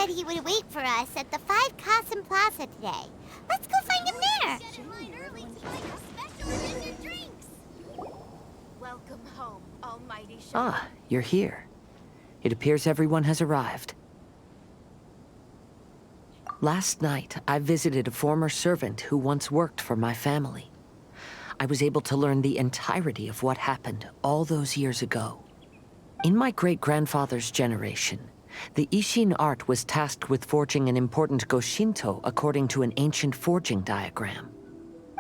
said he would wait for us at the 5 Casa Plaza today. Let's go find him there! Welcome home, almighty Shaman. Ah, you're here. It appears everyone has arrived. Last night, I visited a former servant who once worked for my family. I was able to learn the entirety of what happened all those years ago. In my great-grandfather's generation, the Ishin art was tasked with forging an important Goshinto according to an ancient forging diagram.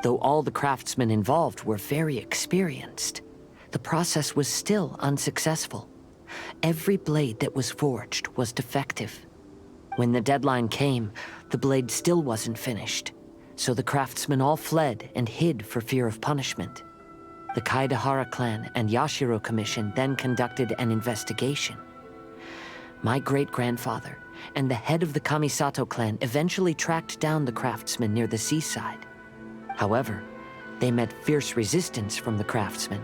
Though all the craftsmen involved were very experienced, the process was still unsuccessful. Every blade that was forged was defective. When the deadline came, the blade still wasn't finished, so the craftsmen all fled and hid for fear of punishment. The Kaedehara clan and Yashiro Commission then conducted an investigation. My great-grandfather and the head of the Kamisato clan eventually tracked down the craftsmen near the seaside. However, they met fierce resistance from the craftsmen,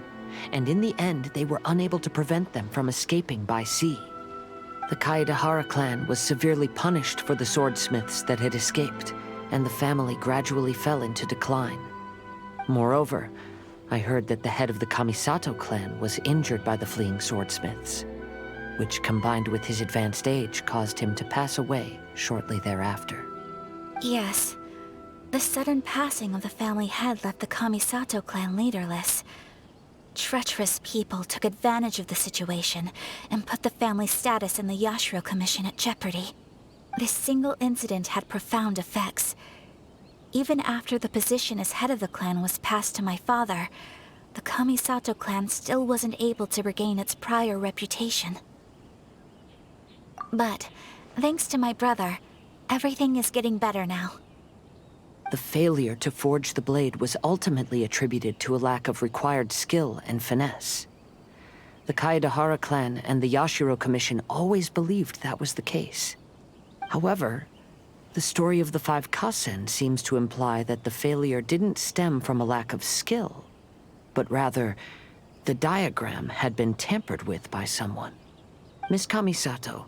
and in the end they were unable to prevent them from escaping by sea. The Kaedehara clan was severely punished for the swordsmiths that had escaped, and the family gradually fell into decline. Moreover, I heard that the head of the Kamisato clan was injured by the fleeing swordsmiths, which combined with his advanced age caused him to pass away shortly thereafter. Yes. The sudden passing of the family head left the Kamisato clan leaderless. Treacherous people took advantage of the situation and put the family's status in the Yashiro Commission at jeopardy. This single incident had profound effects. Even after the position as head of the clan was passed to my father, the Kamisato clan still wasn't able to regain its prior reputation. But, thanks to my brother, everything is getting better now. The failure to forge the blade was ultimately attributed to a lack of required skill and finesse. The Kaedehara clan and the Yashiro Commission always believed that was the case. However, the story of the 5 Kasen seems to imply that the failure didn't stem from a lack of skill, but rather, the diagram had been tampered with by someone. Miss Kamisato,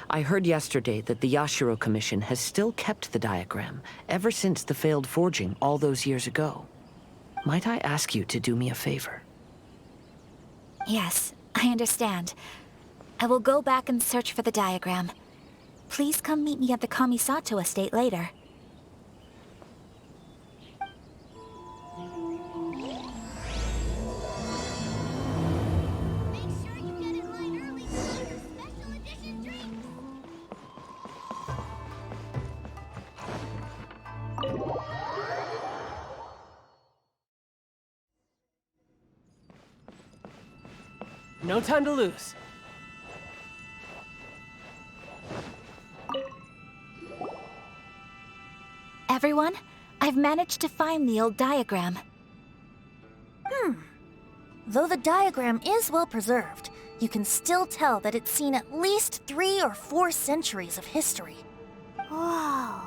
I heard yesterday that the Yashiro Commission has still kept the diagram ever since the failed forging all those years ago. Might I ask you to do me a favor? Yes, I understand. I will go back and search for the diagram. Please come meet me at the Kamisato estate later. No time to lose. Everyone, I've managed to find the old diagram. Though the diagram is well preserved, you can still tell that it's seen at least 3 or 4 centuries of history. Whoa,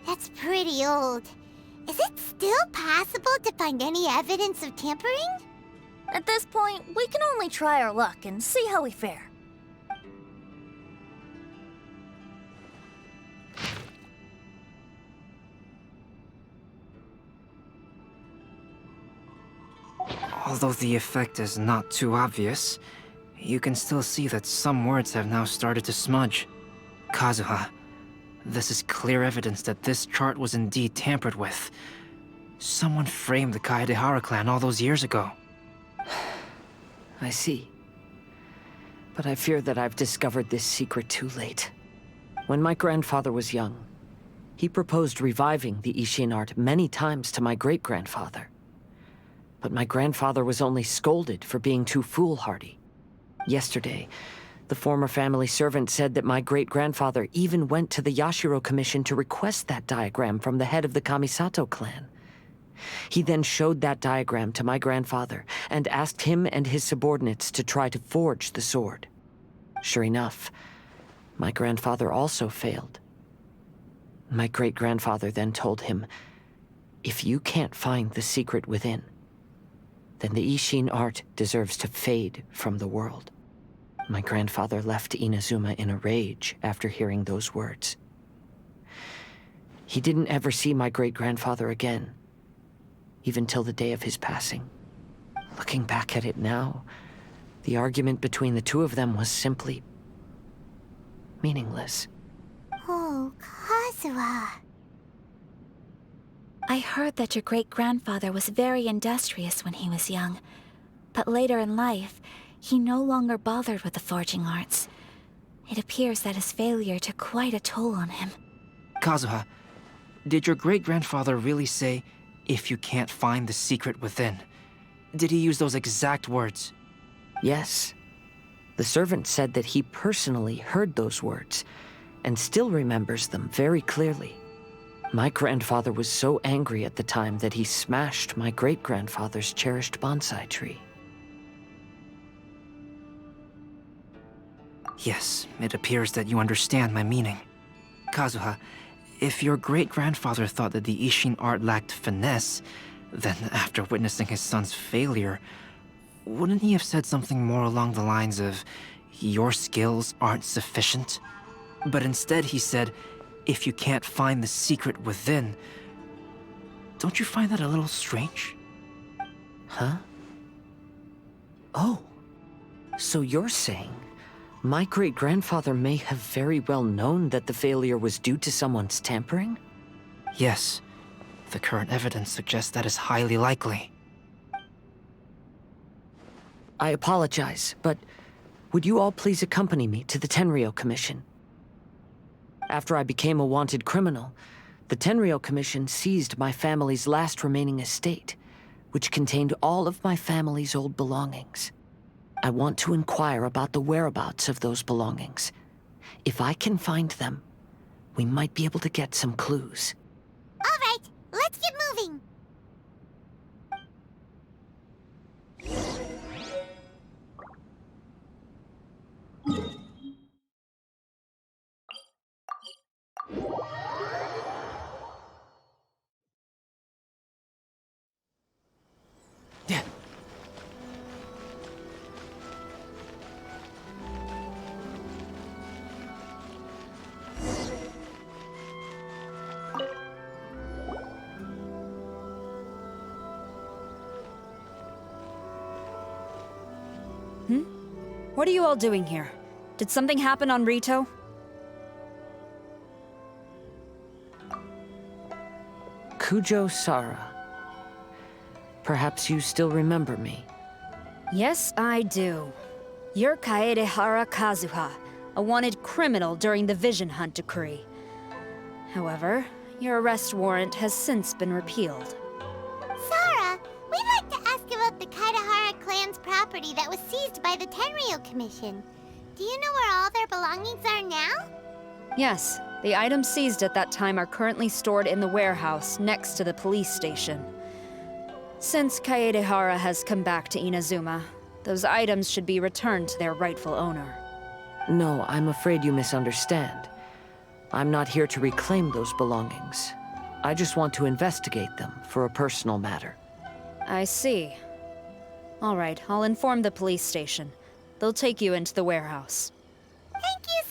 that's pretty old. Is it still possible to find any evidence of tampering? At this point, we can only try our luck and see how we fare. Although the effect is not too obvious, you can still see that some words have now started to smudge. Kazuha, this is clear evidence that this chart was indeed tampered with. Someone framed the Kaedehara clan all those years ago. I see. But I fear that I've discovered this secret too late. When my grandfather was young, he proposed reviving the Ishin art many times to my great-grandfather. But my grandfather was only scolded for being too foolhardy. Yesterday, the former family servant said that my great-grandfather even went to the Yashiro Commission to request that diagram from the head of the Kamisato clan. He then showed that diagram to my grandfather and asked him and his subordinates to try to forge the sword. Sure enough, my grandfather also failed. My great-grandfather then told him, "If you can't find the secret within, then the Ishin art deserves to fade from the world." my grandfather left Inazuma in a rage after hearing those words. He didn't ever see my great-grandfather again, even till the day of his passing. Looking back at it now, the argument between the two of them was simply meaningless. Oh, Kazuha. I heard that your great-grandfather was very industrious when he was young, but later in life, he no longer bothered with the forging arts. It appears that his failure took quite a toll on him. Kazuha, did your great-grandfather really say, "If you can't find the secret within"? Did he use those exact words? Yes. The servant said that he personally heard those words, and still remembers them very clearly. My grandfather was so angry at the time that he smashed my great-grandfather's cherished bonsai tree. Yes, it appears that you understand my meaning. Kazuha, if your great-grandfather thought that the Ishin art lacked finesse, then after witnessing his son's failure, wouldn't he have said something more along the lines of, "Your skills aren't sufficient"? But instead he said, "If you can't find the secret within." Don't you find that a little strange? Huh? Oh. So you're saying my great-grandfather may have very well known that the failure was due to someone's tampering? Yes. The current evidence suggests that is highly likely. I apologize, but would you all please accompany me to the Tenryou Commission? After I became a wanted criminal, the Tenryou Commission seized my family's last remaining estate, which contained all of my family's old belongings. I want to inquire about the whereabouts of those belongings. If I can find them, we might be able to get some clues. All right, let's get moving. Yeah. What are you all doing here? Did something happen on Rito? Kujo Sara. Perhaps you still remember me. Yes, I do. You're Kaedehara Kazuha, a wanted criminal during the Vision Hunt decree. However, your arrest warrant has since been repealed. Sara, we'd like to ask about the Kaedehara clan's property that was seized by the Tenryou Commission. Do you know where all their belongings are now? Yes, the items seized at that time are currently stored in the warehouse next to the police station. Since Kaedehara has come back to Inazuma, those items should be returned to their rightful owner. No, I'm afraid you misunderstand. I'm not here to reclaim those belongings. I just want to investigate them for a personal matter. I see. All right, I'll inform the police station. They'll take you into the warehouse. Thank you,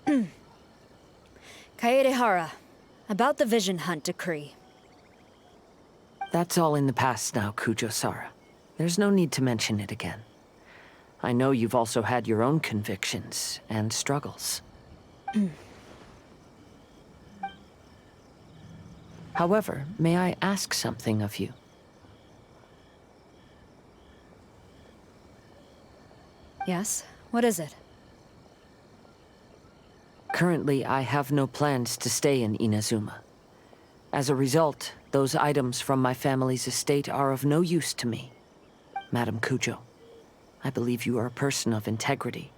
Sara! Kaedehara, about the Vision Hunt decree. That's all in the past now, Kujo Sara. There's no need to mention it again. I know you've also had your own convictions and struggles. However, may I ask something of you? Yes? What is it? Currently, I have no plans to stay in Inazuma. As a result, those items from my family's estate are of no use to me. Madam Kujo, I believe you are a person of integrity.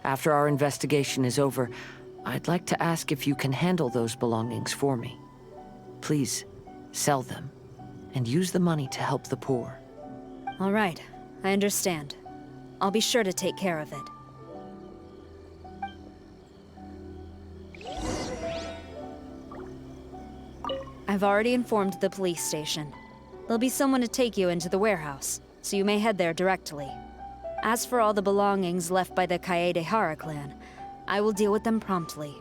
After our investigation is over, I'd like to ask if you can handle those belongings for me. Please, sell them, and use the money to help the poor. All right, I understand. I'll be sure to take care of it. I've already informed the police station. There'll be someone to take you into the warehouse, so you may head there directly. As for all the belongings left by the Kaedehara clan, I will deal with them promptly.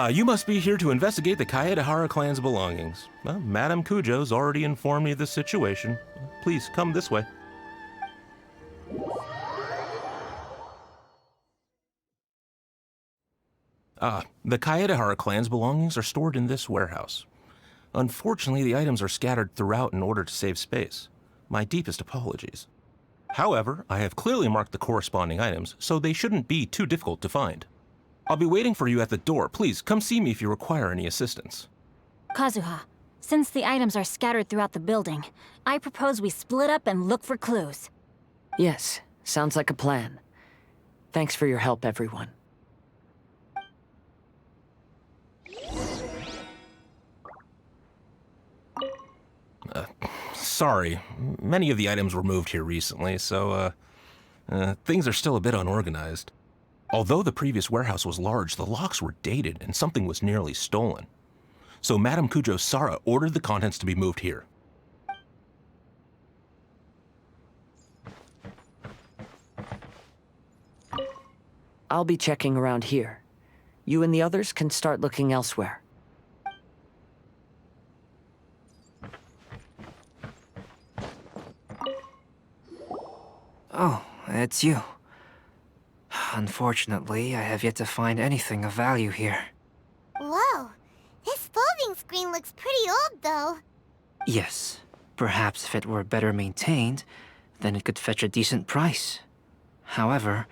You must be here to investigate the Kaedehara clan's belongings. Well, Madame Kujo's already informed me of the situation. Please, come this way. The Kaedehara clan's belongings are stored in this warehouse. Unfortunately, the items are scattered throughout in order to save space. My deepest apologies. However, I have clearly marked the corresponding items, so they shouldn't be too difficult to find. I'll be waiting for you at the door. Please, come see me if you require any assistance. Kazuha, since the items are scattered throughout the building, I propose we split up and look for clues. Yes, sounds like a plan. Thanks for your help, everyone. Sorry. Many of the items were moved here recently, so, things are still a bit unorganized. Although the previous warehouse was large, the locks were dated and something was nearly stolen. So Madame Kujo Sara ordered the contents to be moved here. I'll be checking around here. You and the others can start looking elsewhere. Oh, it's you. Unfortunately, I have yet to find anything of value here. Whoa, this folding screen looks pretty old, though. Yes, perhaps if it were better maintained, then it could fetch a decent price. However,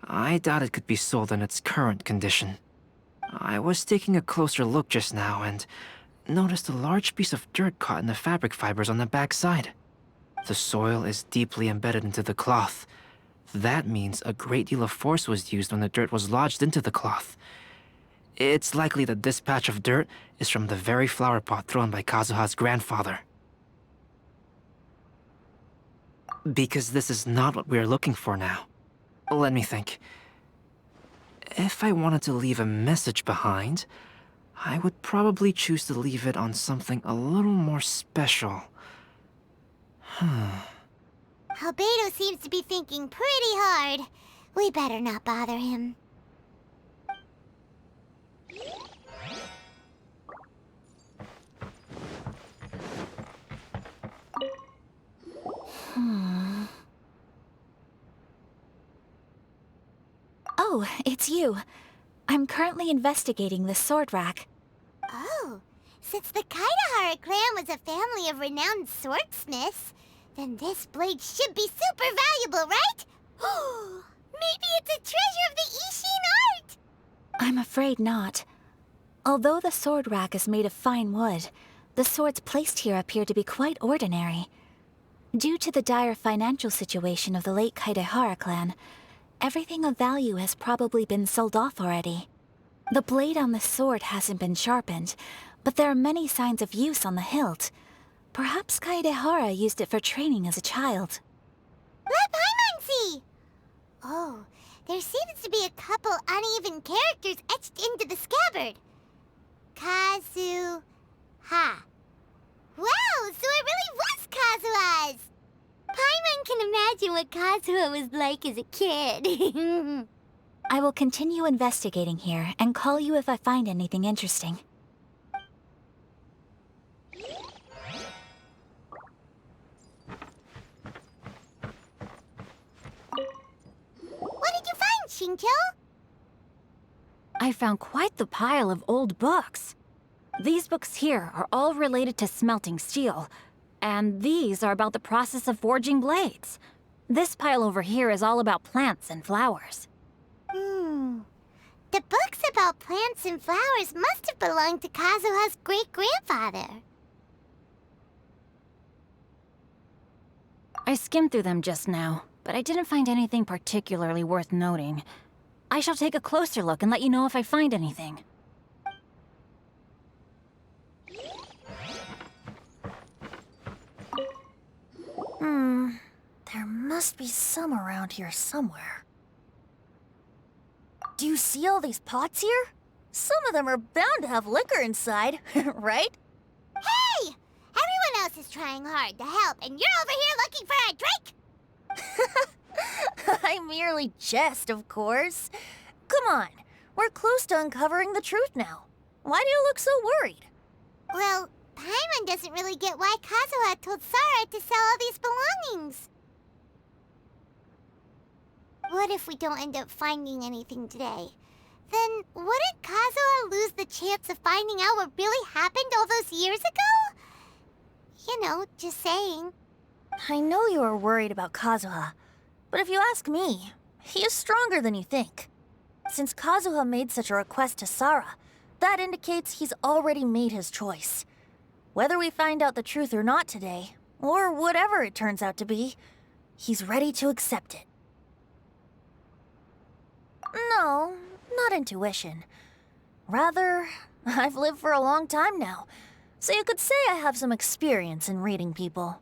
I doubt it could be sold in its current condition. I was taking a closer look just now and noticed a large piece of dirt caught in the fabric fibers on the back side. The soil is deeply embedded into the cloth. That means a great deal of force was used when the dirt was lodged into the cloth. It's likely that this patch of dirt is from the very flower pot thrown by Kazuha's grandfather. Because this is not what we're looking for now. Let me think. If I wanted to leave a message behind, I would probably choose to leave it on something a little more special. Albedo seems to be thinking pretty hard. We better not bother him. Oh, it's you. I'm currently investigating the sword rack. Oh, since the Kaedehara clan was a family of renowned swordsmiths, then this blade should be super valuable, right? Maybe it's a treasure of the Ishin art! I'm afraid not. Although the sword rack is made of fine wood, the swords placed here appear to be quite ordinary. Due to the dire financial situation of the late Kaedehara clan, everything of value has probably been sold off already. The blade on the sword hasn't been sharpened, but there are many signs of use on the hilt. Perhaps Kaedehara used it for training as a child. Let Paimon see! Oh, there seems to be a couple uneven characters etched into the scabbard. Kazu... Ha. Wow, so it really was Kazuha's! Paimon can imagine what Kazuha was like as a kid. I will continue investigating here and call you if I find anything interesting. What did you find, Shincho? I found quite the pile of old books. These books here are all related to smelting steel, and these are about the process of forging blades. This pile over here is all about plants and flowers. The books about plants and flowers must have belonged to Kazuha's great-grandfather. I skimmed through them just now, but I didn't find anything particularly worth noting. I shall take a closer look and let you know if I find anything. There must be some around here somewhere. Do you see all these pots here? Some of them are bound to have liquor inside, right? Hey! Everyone else is trying hard to help, and you're over here looking for a drink? I merely jest, of course. Come on, we're close to uncovering the truth now. Why do you look so worried? Well, Paimon doesn't really get why Kazuha told Sarah to sell all these belongings. What if we don't end up finding anything today? Then wouldn't Kazuha lose the chance of finding out what really happened all those years ago? You know, just saying. I know you are worried about Kazuha, but if you ask me, he is stronger than you think. Since Kazuha made such a request to Sarah, that indicates he's already made his choice. Whether we find out the truth or not today, or whatever it turns out to be, he's ready to accept it. No, not intuition. Rather, I've lived for a long time now, so you could say I have some experience in reading people.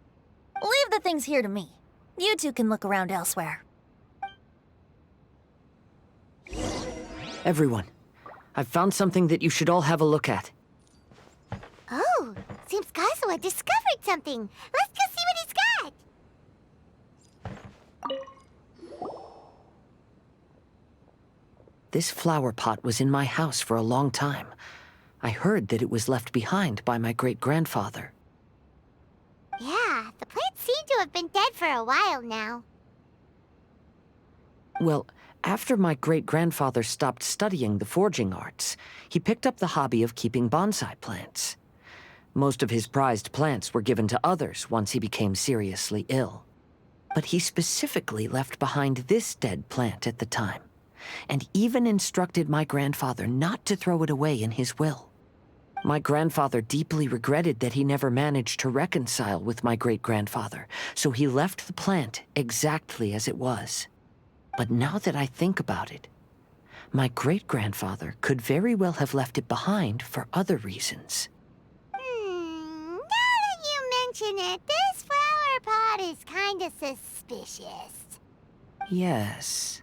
Leave the things here to me. You two can look around elsewhere. Everyone, I've found something that you should all have a look at. Oh, seems Kazuha discovered something. Let's go see what he's got. This flower pot was in my house for a long time. I heard that it was left behind by my great-grandfather. Yeah, the plants seem to have been dead for a while now. Well, after my great-grandfather stopped studying the forging arts, he picked up the hobby of keeping bonsai plants. Most of his prized plants were given to others once he became seriously ill. But he specifically left behind this dead plant at the time, and even instructed my grandfather not to throw it away in his will. My grandfather deeply regretted that he never managed to reconcile with my great-grandfather, so he left the plant exactly as it was. But now that I think about it, my great-grandfather could very well have left it behind for other reasons. Now that you mention it, this flower pot is kinda suspicious. Yes.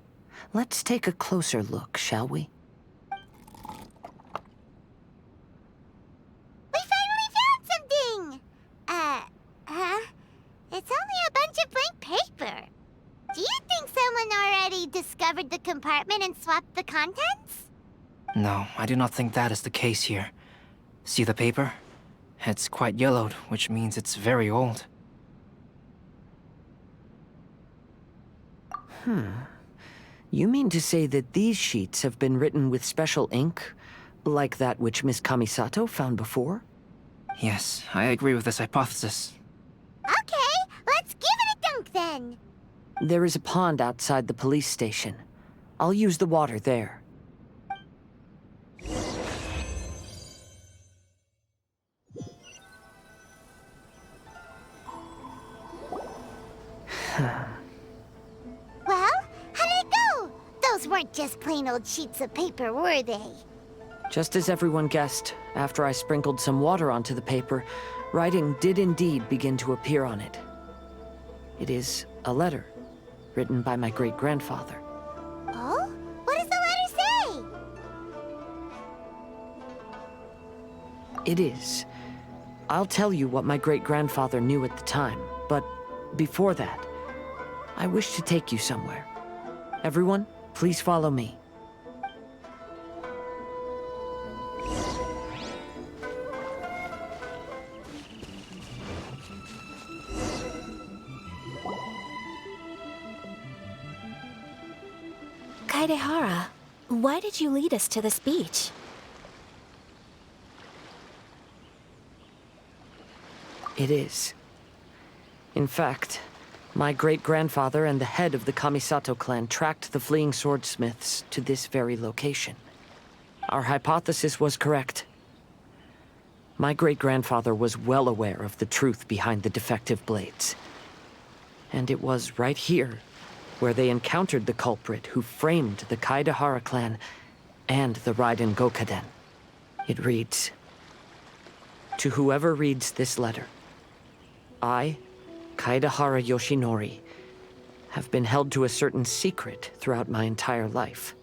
Let's take a closer look, shall we? We finally found something! It's only a bunch of blank paper. Do you think someone already discovered the compartment and swapped the contents? No, I do not think that is the case here. See the paper? It's quite yellowed, which means it's very old. You mean to say that these sheets have been written with special ink, like that which Miss Kamisato found before? Yes, I agree with this hypothesis. Okay, let's give it a dunk then. There is a pond outside the police station. I'll use the water there. Well, how did it go? Those weren't just plain old sheets of paper, were they? Just as everyone guessed, after I sprinkled some water onto the paper, writing did indeed begin to appear on it. It is a letter, written by my great-grandfather. Oh? What does the letter say? It is. I'll tell you what my great-grandfather knew at the time, but before that, I wish to take you somewhere. Everyone, please follow me. Kaedehara, why did you lead us to this beach? It is. In fact, my great-grandfather and the head of the Kamisato clan tracked the fleeing swordsmiths to this very location. Our hypothesis was correct. My great-grandfather was well aware of the truth behind the defective blades. And it was right here where they encountered the culprit who framed the Kaedehara clan and the Raiden Gokaden. It reads, "To whoever reads this letter, I, Kaedehara Yoshinori, have been held to a certain secret throughout my entire life.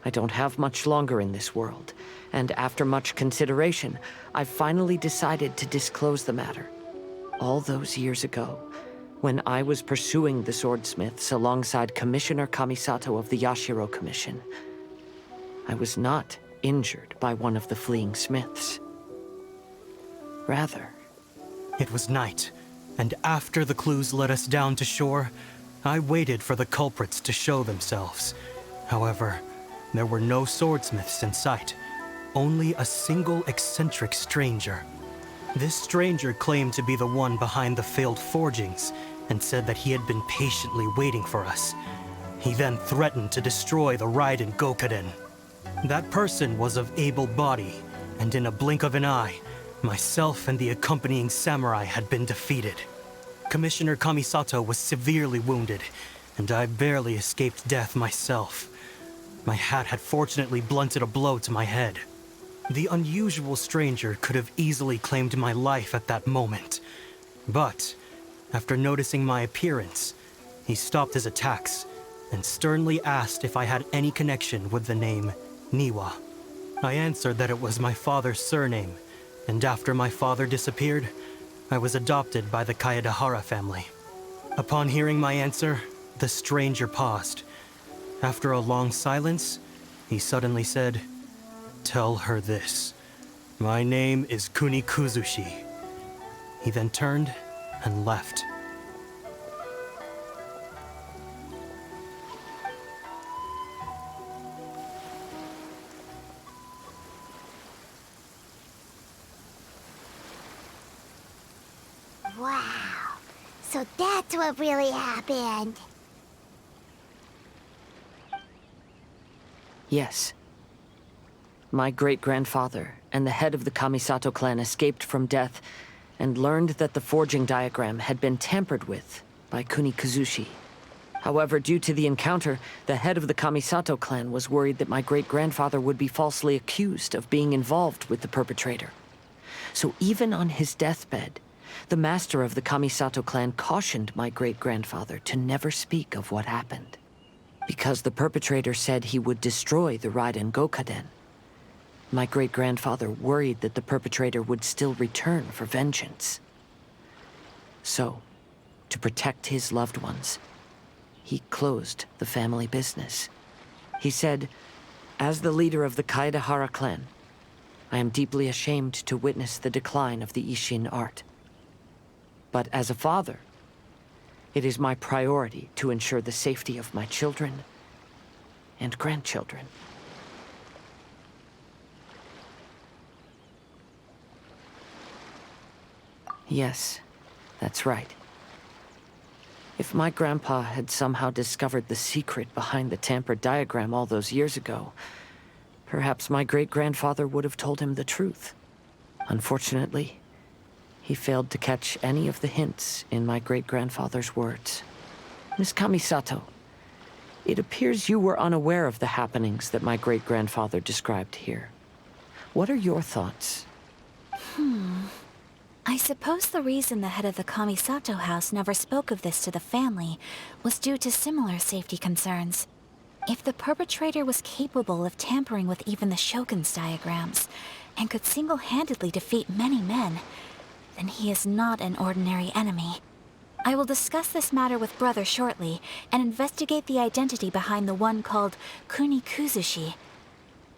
I don't have much longer in this world, and after much consideration, I finally decided to disclose the matter. All those years ago, when I was pursuing the swordsmiths alongside Commissioner Kamisato of the Yashiro Commission, I was not injured by one of the fleeing smiths. Rather, It was night, and after the clues led us down to shore, I waited for the culprits to show themselves. However, there were no swordsmiths in sight, only a single eccentric stranger. This stranger claimed to be the one behind the failed forgings, and said that he had been patiently waiting for us. He then threatened to destroy the Raiden Gokaden. That person was of able body, and in a blink of an eye, myself and the accompanying samurai had been defeated. Commissioner Kamisato was severely wounded, and I barely escaped death myself. My hat had fortunately blunted a blow to my head. The unusual stranger could have easily claimed my life at that moment. But, after noticing my appearance, he stopped his attacks and sternly asked if I had any connection with the name Niwa. I answered that it was my father's surname, and after my father disappeared, I was adopted by the Kaedehara family. Upon hearing my answer, the stranger paused. After a long silence, he suddenly said, "Tell her this. My name is Kuni Kuzushi." He then turned and left. Wow. So that's what really happened. yes. My great-grandfather and the head of the Kamisato clan escaped from death and learned that the forging diagram had been tampered with by Kuni Kuzushi. However, due to the encounter, the head of the Kamisato clan was worried that my great-grandfather would be falsely accused of being involved with the perpetrator. So even on his deathbed, the master of the Kamisato clan cautioned my great-grandfather to never speak of what happened. Because the perpetrator said he would destroy the Raiden Gokaden, my great-grandfather worried that the perpetrator would still return for vengeance. So, to protect his loved ones, he closed the family business. He said, "As the leader of the Kaedehara clan, I am deeply ashamed to witness the decline of the Ishin art. But as a father, it is my priority to ensure the safety of my children and grandchildren." Yes, that's right. If my grandpa had somehow discovered the secret behind the tampered diagram all those years ago, perhaps my great-grandfather would have told him the truth. Unfortunately, he failed to catch any of the hints in my great-grandfather's words. Miss Kamisato, it appears you were unaware of the happenings that my great-grandfather described here. What are your thoughts? I suppose the reason the head of the Kamisato house never spoke of this to the family was due to similar safety concerns. If the perpetrator was capable of tampering with even the Shogun's diagrams, and could single-handedly defeat many men, then he is not an ordinary enemy. I will discuss this matter with Brother shortly, and investigate the identity behind the one called Kuni Kuzushi.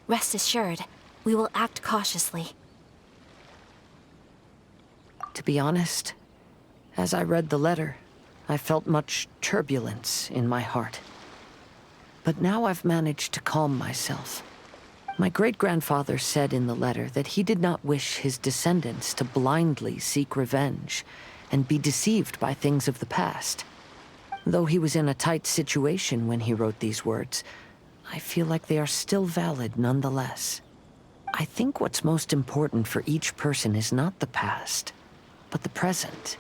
Rest assured, we will act cautiously. To be honest, as I read the letter, I felt much turbulence in my heart. But now I've managed to calm myself. My great-grandfather said in the letter that he did not wish his descendants to blindly seek revenge and be deceived by things of the past. Though he was in a tight situation when he wrote these words, I feel like they are still valid nonetheless. I think what's most important for each person is not the past, but the present.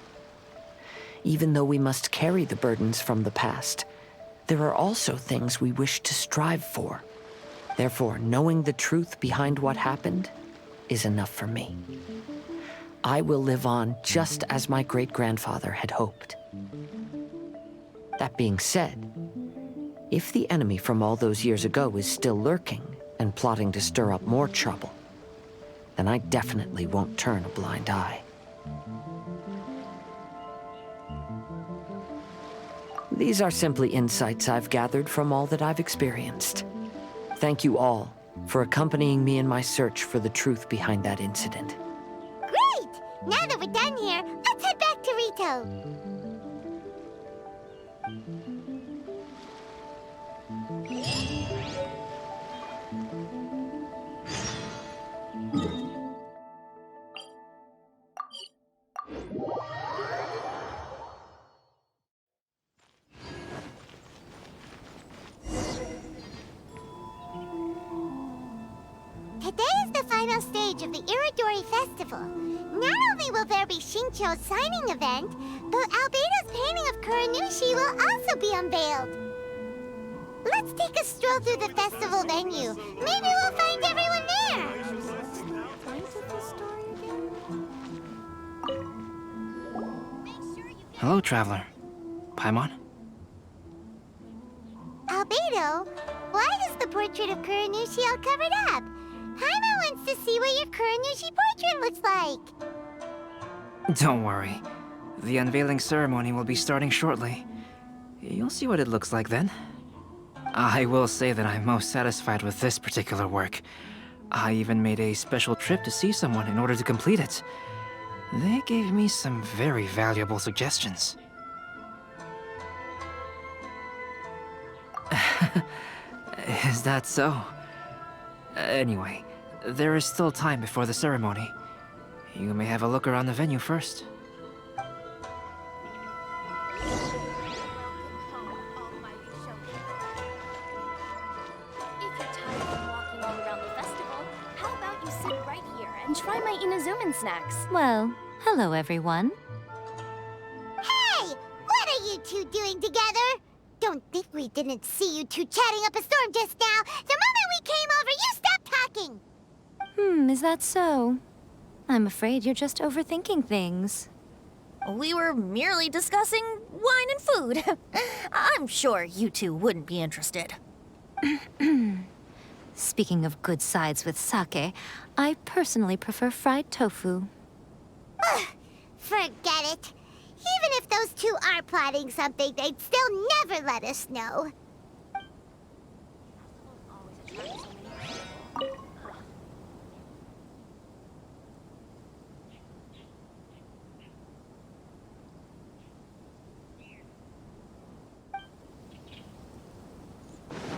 Even though we must carry the burdens from the past, there are also things we wish to strive for. Therefore, knowing the truth behind what happened is enough for me. I will live on just as my great-grandfather had hoped. That being said, if the enemy from all those years ago is still lurking and plotting to stir up more trouble, then I definitely won't turn a blind eye. These are simply insights I've gathered from all that I've experienced. Thank you all for accompanying me in my search for the truth behind that incident. Great! Now that we're done here, let's head back to Rito. Today is the final stage of the Iridori Festival. Not only will there be Shincho's signing event, but Albedo's painting of Kuranushi will also be unveiled. Let's take a stroll through the festival venue. Maybe we'll find everyone there. Hello, traveler. Paimon? Albedo, why is the portrait of Kuranushi all covered up? Paimon wants to see what your Kuranushi portrait looks like. Don't worry. The unveiling ceremony will be starting shortly. You'll see what it looks like then. I will say that I'm most satisfied with this particular work. I even made a special trip to see someone in order to complete it. They gave me some very valuable suggestions. Is that so? Anyway, there is still time before the ceremony. You may have a look around the venue first. If you're tired of walking all around the festival, how about you sit right here and try my Inazuman snacks? Well, hello everyone. Hey! What are you two doing together? Don't think we didn't see you two chatting up a storm just now. The moment we came over, you stopped talking. Is that so? I'm afraid you're just overthinking things. We were merely discussing wine and food. I'm sure you two wouldn't be interested. Speaking of good sides with sake, I personally prefer fried tofu. Forget it. Even if those two are plotting something, they'd still never let us know.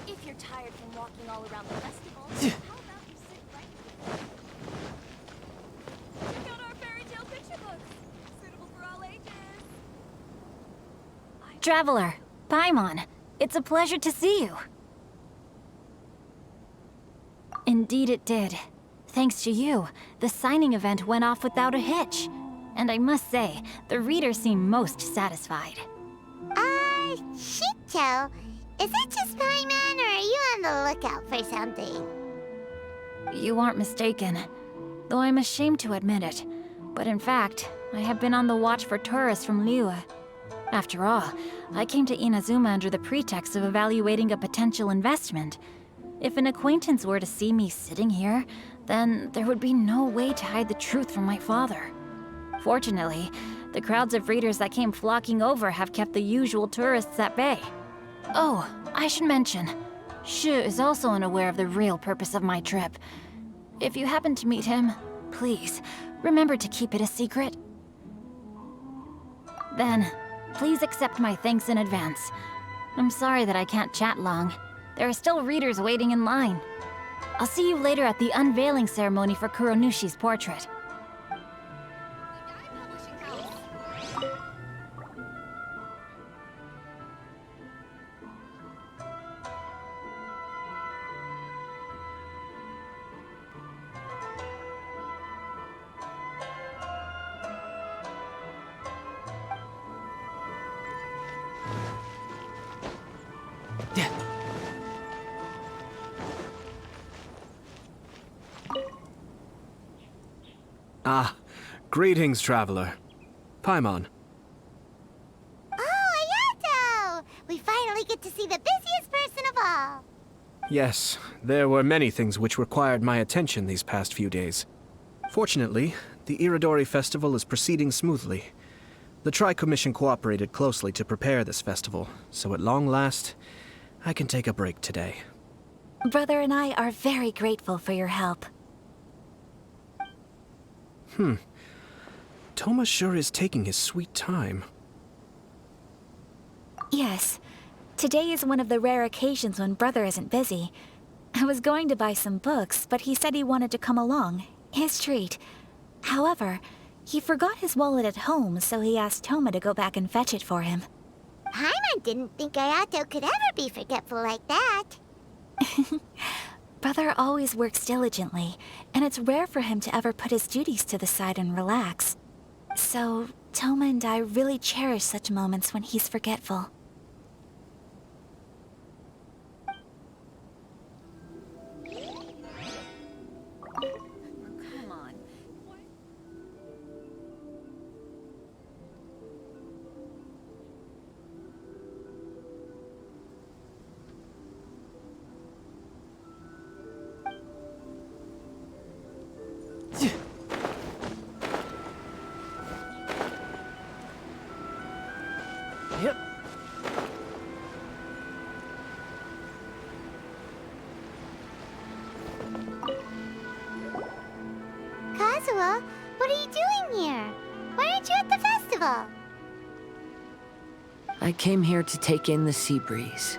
If you're tired from walking all around the festival, how about you sit right here? Check out our fairy tale picture books. Suitable for all ages. Traveler, Paimon, it's a pleasure to see you. Indeed it did. Thanks to you, the signing event went off without a hitch. And I must say, the readers seem most satisfied. Shincho, is it just Paimon, or are you on the lookout for something? You aren't mistaken, though I'm ashamed to admit it. But in fact, I have been on the watch for tourists from Liyue. After all, I came to Inazuma under the pretext of evaluating a potential investment. If an acquaintance were to see me sitting here, then there would be no way to hide the truth from my father. Fortunately, the crowds of readers that came flocking over have kept the usual tourists at bay. Oh, I should mention, Shu is also unaware of the real purpose of my trip. If you happen to meet him, please, remember to keep it a secret. Then, please accept my thanks in advance. I'm sorry that I can't chat long. There are still readers waiting in line. I'll see you later at the unveiling ceremony for Kuronushi's portrait. Ah, greetings, traveler. Paimon. Oh, Ayato! We finally get to see the busiest person of all. Yes, there were many things which required my attention these past few days. Fortunately, the Iridori Festival is proceeding smoothly. The Tri-Commission cooperated closely to prepare this festival, so at long last, I can take a break today. Brother and I are very grateful for your help. Toma sure is taking his sweet time. Yes. Today is one of the rare occasions when Brother isn't busy. I was going to buy some books, but he said he wanted to come along. His treat. However, he forgot his wallet at home, so he asked Toma to go back and fetch it for him. Paimon didn't think Ayato could ever be forgetful like that. Brother always works diligently, and it's rare for him to ever put his duties to the side and relax. So, Toma and I really cherish such moments when he's forgetful. Come on. Yep. Kazuha, what are you doing here? Why aren't you at the festival? I came here to take in the sea breeze.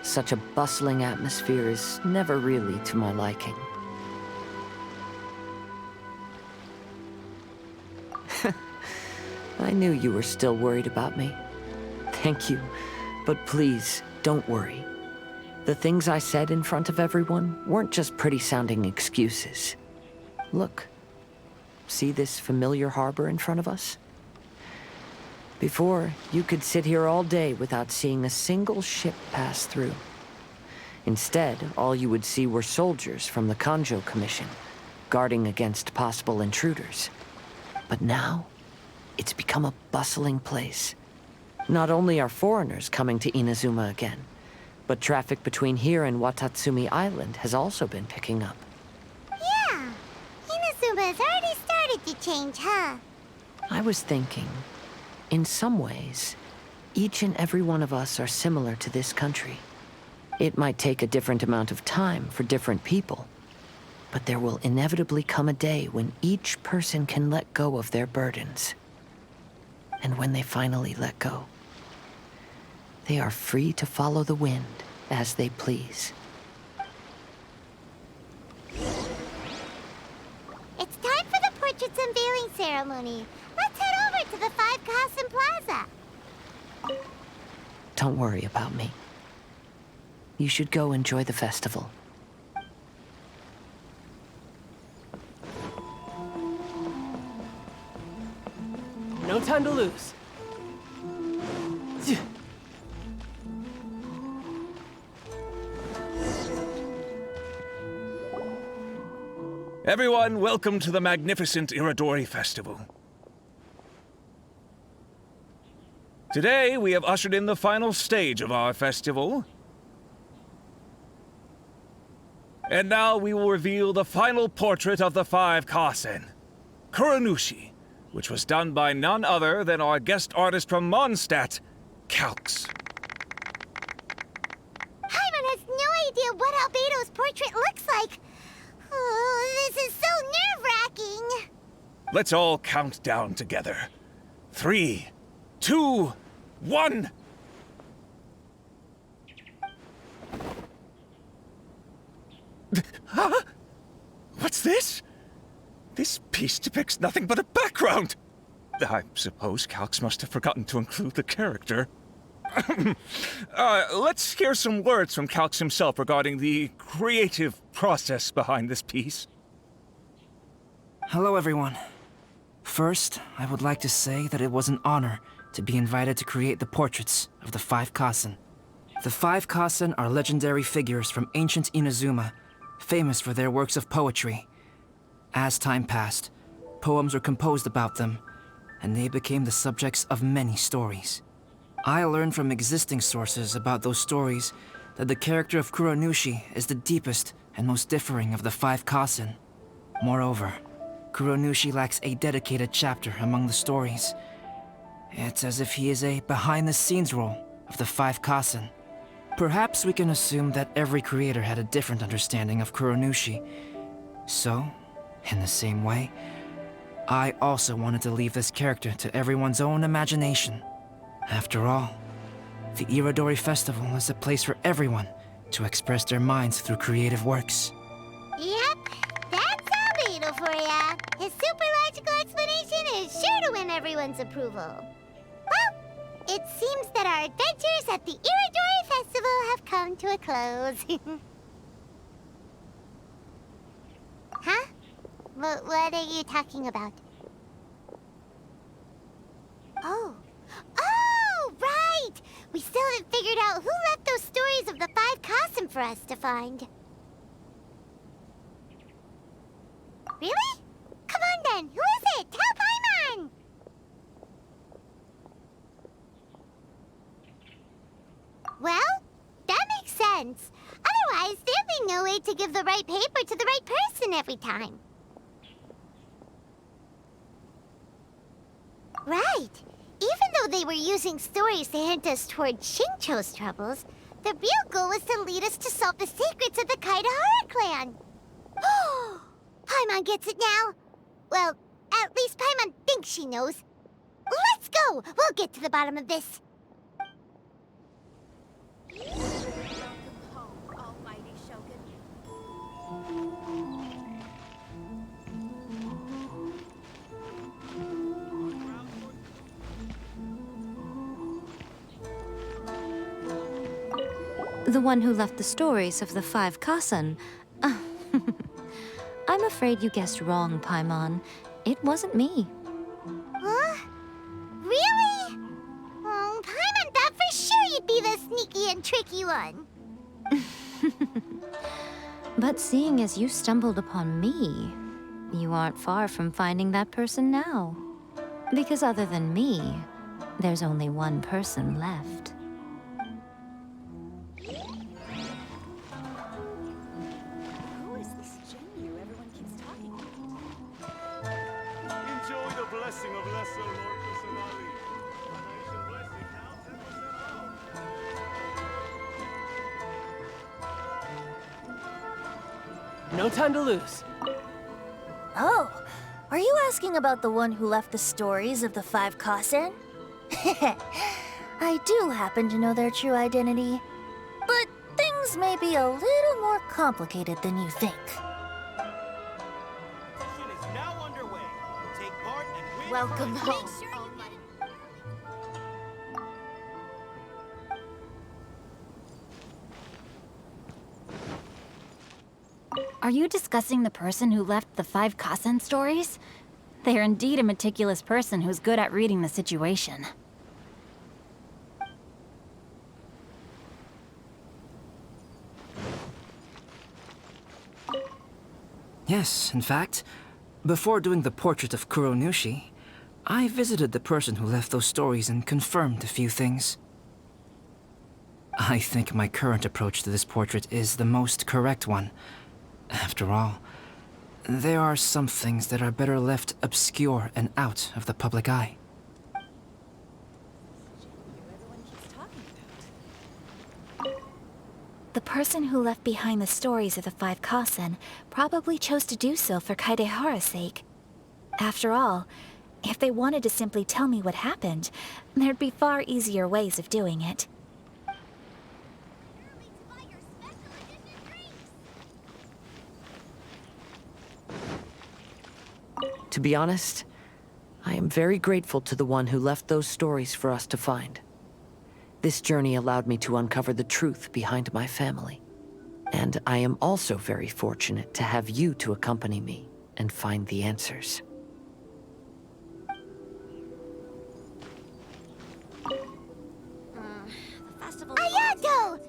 Such a bustling atmosphere is never really to my liking. I knew you were still worried about me. Thank you, but please, don't worry. The things I said in front of everyone weren't just pretty-sounding excuses. Look, see this familiar harbor in front of us? Before, you could sit here all day without seeing a single ship pass through. Instead, all you would see were soldiers from the Kanjo Commission, guarding against possible intruders. But now, it's become a bustling place. Not only are foreigners coming to Inazuma again, but traffic between here and Watatsumi Island has also been picking up. Yeah, Inazuma has already started to change, huh? I was thinking, in some ways, each and every one of us are similar to this country. It might take a different amount of time for different people, but there will inevitably come a day when each person can let go of their burdens. And when they finally let go, they are free to follow the wind as they please. It's time for the portraits unveiling ceremony. Let's head over to the Five Kasen Plaza. Don't worry about me. You should go enjoy the festival. No time to lose. Everyone, welcome to the magnificent Iridori Festival. Today, we have ushered in the final stage of our festival. And now we will reveal the final portrait of the Five Kasen, Kuranushi, which was done by none other than our guest artist from Mondstadt, Calx. Paimon has no idea what Albedo's portrait looks like. Oh, this is so nerve-wracking. Let's all count down together. 3, 2, 1. Huh? What's this? This piece depicts nothing but a background. I suppose Calx must have forgotten to include the character. Let's hear some words from Calx himself regarding the creative process behind this piece. Hello, everyone. First, I would like to say that it was an honor to be invited to create the portraits of the Five Kasen. The five Kasen are legendary figures from ancient Inazuma, famous for their works of poetry. As time passed, poems were composed about them, and they became the subjects of many stories. I learned from existing sources about those stories that the character of Kuronushi is the deepest and most differing of the five Kasen. Moreover, Kuronushi lacks a dedicated chapter among the stories. It's as if he is a behind-the-scenes role of the five Kasen. Perhaps we can assume that every creator had a different understanding of Kuronushi. So, in the same way, I also wanted to leave this character to everyone's own imagination. After all, the Irodori Festival is a place for everyone to express their minds through creative works. Yep, that's Albedo for ya. His super logical explanation is sure to win everyone's approval. Well, it seems that our adventures at the Irodori Festival have come to a close. Huh? What are you talking about? Oh, right! We still haven't figured out who left those stories of the five Kasen for us to find. Really? Come on then, who is it? Tell Paimon! Well, that makes sense. Otherwise, there'd be no way to give the right paper to the right person every time. Right. Even though they were using stories to hint us toward Shincho's troubles, the real goal was to lead us to solve the secrets of the Kaedehara clan. Paimon gets it now. Well, at least Paimon thinks she knows. Let's go! We'll get to the bottom of this. Welcome home, almighty Shogun. The one who left the stories of the five Kasen. I'm afraid you guessed wrong, Paimon. It wasn't me. Huh? Really? Oh, Paimon thought for sure you'd be the sneaky and tricky one. But seeing as you stumbled upon me, you aren't far from finding that person now. Because other than me, there's only one person left. Who is this Jinyu everyone keeps talking about? Enjoy the blessing of Lesser Lord Kusanagi. Donation blessing now 10% off. No time to lose. Oh, are you asking about the one who left the stories of the five Kasen? I do happen to know their true identity, but things may be a little more complicated than you think. Competition is now underway. Take part and win. Welcome prizes. home. Are you discussing the person who left the five Kasen stories? They are indeed a meticulous person who's good at reading the situation. Yes, in fact, before doing the portrait of Kuronushi, I visited the person who left those stories and confirmed a few things. I think my current approach to this portrait is the most correct one. After all, there are some things that are better left obscure and out of the public eye. The person who left behind the stories of the five Kasen probably chose to do so for Kaedehara's sake. After all, if they wanted to simply tell me what happened, there'd be far easier ways of doing it. To be honest, I am very grateful to the one who left those stories for us to find. This journey allowed me to uncover the truth behind my family. And I am also very fortunate to have you to accompany me and find the answers. Ayato!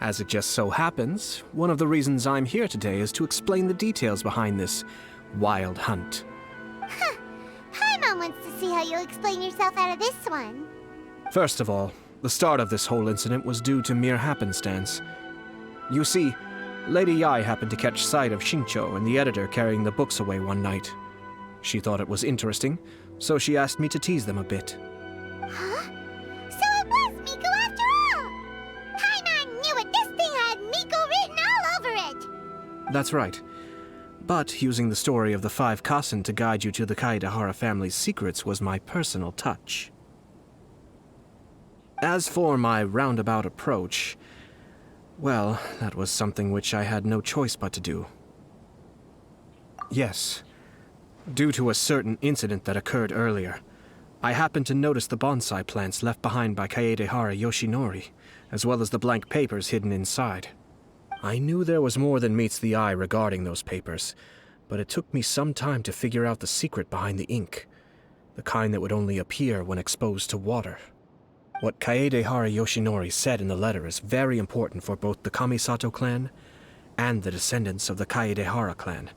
As it just so happens, one of the reasons I'm here today is to explain the details behind this wild hunt. Huh. Paimon wants to see how you'll explain yourself out of this one. First of all, the start of this whole incident was due to mere happenstance. You see, Lady Yai happened to catch sight of Shincho and the editor carrying the books away one night. She thought it was interesting, so she asked me to tease them a bit. Huh? So it was Miko after all! Paimon knew it! This thing had Miko written all over it! That's right. But using the story of the 5 Kasen to guide you to the Kaedehara family's secrets was my personal touch. As for my roundabout approach, well, that was something which I had no choice but to do. Yes. Due to a certain incident that occurred earlier, I happened to notice the bonsai plants left behind by Kaedehara Yoshinori, as well as the blank papers hidden inside. I knew there was more than meets the eye regarding those papers, but it took me some time to figure out the secret behind the ink, the kind that would only appear when exposed to water. What Kaedehara Yoshinori said in the letter is very important for both the Kamisato clan and the descendants of the Kaedehara clan,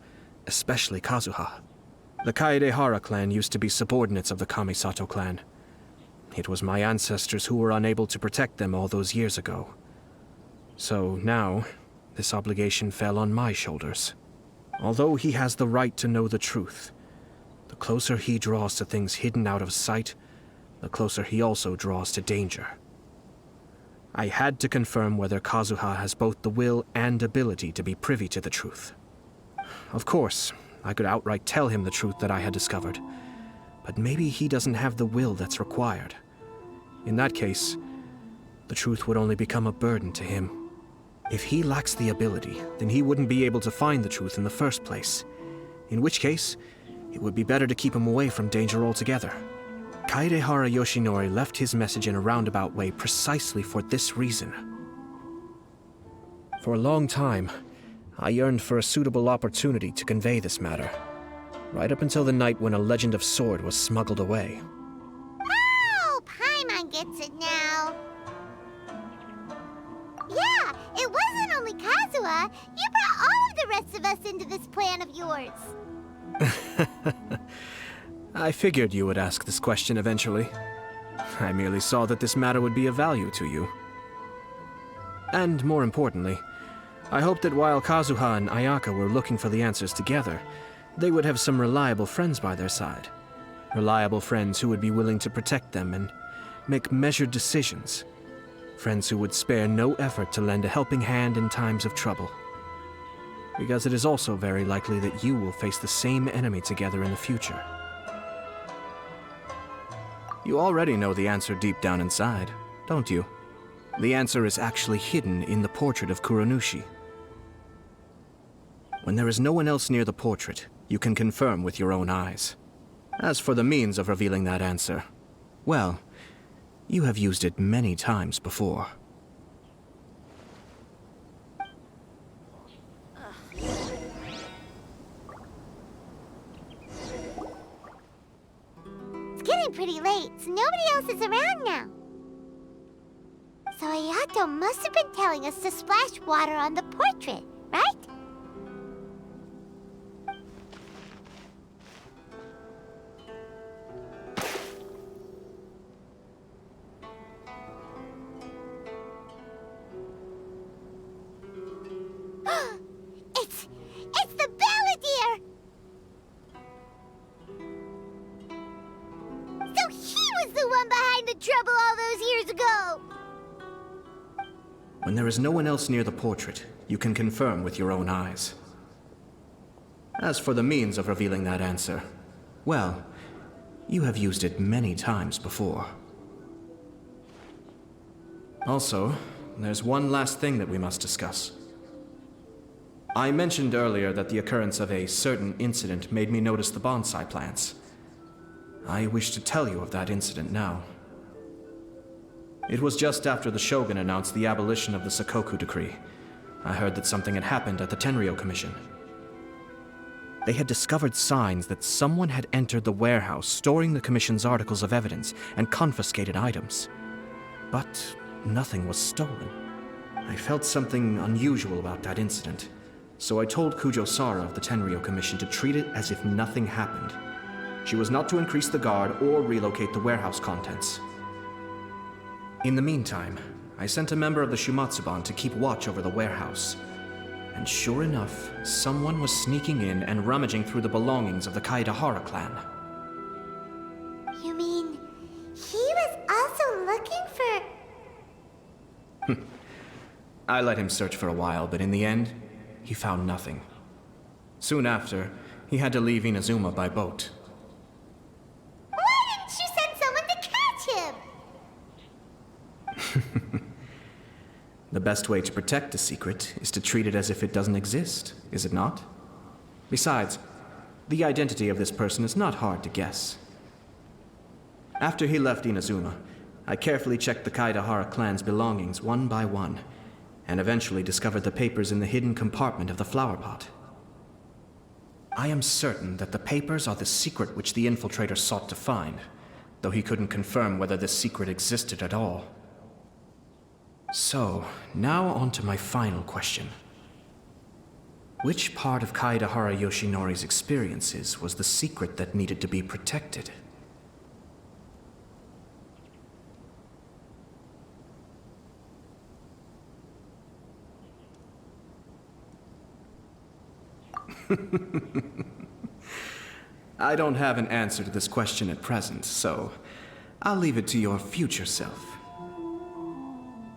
especially Kazuha. The Kaedehara clan used to be subordinates of the Kamisato clan. It was my ancestors who were unable to protect them all those years ago. So now, this obligation fell on my shoulders. Although he has the right to know the truth, the closer he draws to things hidden out of sight, the closer he also draws to danger. I had to confirm whether Kazuha has both the will and ability to be privy to the truth. Of course, I could outright tell him the truth that I had discovered, but maybe he doesn't have the will that's required. In that case, the truth would only become a burden to him. If he lacks the ability, then he wouldn't be able to find the truth in the first place, in which case, it would be better to keep him away from danger altogether. Kaedehara Yoshinori left his message in a roundabout way precisely for this reason. For a long time, I yearned for a suitable opportunity to convey this matter, right up until the night when a legend of sword was smuggled away. Oh, Paimon gets it now. Yeah, it wasn't only Kazuha. You brought all of the rest of us into this plan of yours. I figured you would ask this question eventually. I merely saw that this matter would be of value to you. And more importantly, I hoped that while Kazuha and Ayaka were looking for the answers together, they would have some reliable friends by their side. Reliable friends who would be willing to protect them and make measured decisions. Friends who would spare no effort to lend a helping hand in times of trouble. Because it is also very likely that you will face the same enemy together in the future. You already know the answer deep down inside, don't you? The answer is actually hidden in the portrait of Kuronushi. When there is no one else near the portrait, you can confirm with your own eyes. As for the means of revealing that answer, well, you have used it many times before. It's getting pretty late, so nobody else is around now. So Ayato must have been telling us to splash water on the portrait, right? It's the Belvedere! So he was the one behind the trouble all those years ago! When there is no one else near the portrait, you can confirm with your own eyes. As for the means of revealing that answer, well, you have used it many times before. Also, there's one last thing that we must discuss. I mentioned earlier that the occurrence of a certain incident made me notice the bonsai plants. I wish to tell you of that incident now. It was just after the Shogun announced the abolition of the Sakoku decree. I heard that something had happened at the Tenryou Commission. They had discovered signs that someone had entered the warehouse storing the Commission's articles of evidence and confiscated items. But nothing was stolen. I felt something unusual about that incident, so I told Kujo-Sara of the Tenryou Commission to treat it as if nothing happened. She was not to increase the guard or relocate the warehouse contents. In the meantime, I sent a member of the Shumatsuban to keep watch over the warehouse. And sure enough, someone was sneaking in and rummaging through the belongings of the Kaedahara clan. You mean he was also looking for... I let him search for a while, but in the end, he found nothing. Soon after, he had to leave Inazuma by boat. Why didn't you send someone to catch him? The best way to protect a secret is to treat it as if it doesn't exist, is it not? Besides, the identity of this person is not hard to guess. After he left Inazuma, I carefully checked the Kaedahara clan's belongings one by one, and eventually discovered the papers in the hidden compartment of the flower pot. I am certain that the papers are the secret which the infiltrator sought to find, though he couldn't confirm whether this secret existed at all. So, now on to my final question. Which part of Kaedahara Yoshinori's experiences was the secret that needed to be protected? I don't have an answer to this question at present, so I'll leave it to your future self.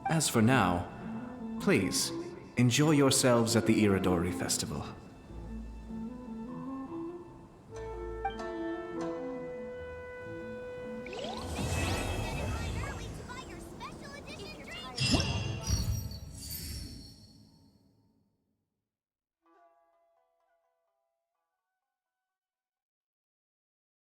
As for now, please, enjoy yourselves at the Iridori Festival.